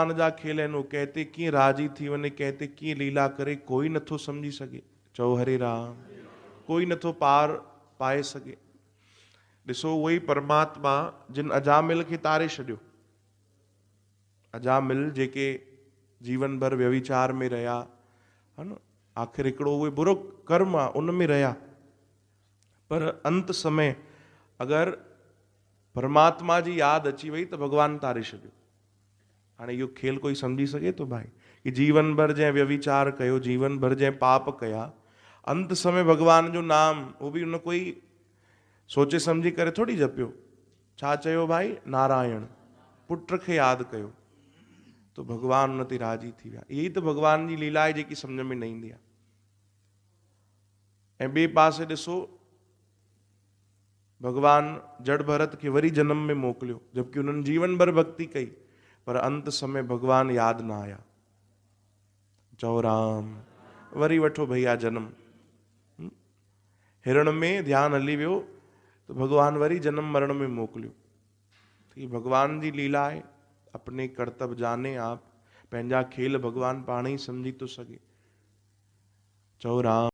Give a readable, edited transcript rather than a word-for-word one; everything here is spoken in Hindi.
भगवान जा खेल आहिनि, कहते कीअं राजी थी वञे, कहते कीअं लीला करे, कोई नथो सम्झी सघे। चओ हरे राम। कोई नथो पार पाए सघे। ॾिसो उहो ई परमात्मा जिन अजामिल खे तारे छॾियो, अजामिल जेके जीवन भर व्यभिचार में रहिया, है न, आख़िर हिकिड़ो उहे बुरो कर्म आहे उन में रहिया, पर अंत समय अगरि परमात्मा जी यादि अची वई त भगवान तारे छॾियो। हाणे इहो खेल कोई सम्झी सघे थो भाई, कि जीवन भर जंहिं व्यभिचार कयो, जीवन भर जंहिं पाप कया, अंत समय भगवान जो नाम, वो बि उन कोई सोचे सम्झी करे थोड़ी जपियो। छा चयो भाई? नारायण, पुट खे यादि कयो, तो भगवान उन ते राजी थी विया। यही तो भगवान जी लीला आहे जेकी सम्झ में न ईंदी आहे। ऐं ॿिए पासे ॾिसो, भगवान जड़ भरत खे वरी जन्म में मोकिलियो, जबकि उन्हनि जीवन भर भक्ति कई, पर अंत समय भगवान यादि न आया। चओ राम। वरी वठो भैया जन्म। हिरण में ध्यान हली वियो तो भगवान वरी जन्म मरण में मोकिलियो। तो ये भगवान जी लीला है। अपने कर्तव्य जाने आप, पंहिंजा खेल भगवान पाण ही समझी तो सके। चओ राम।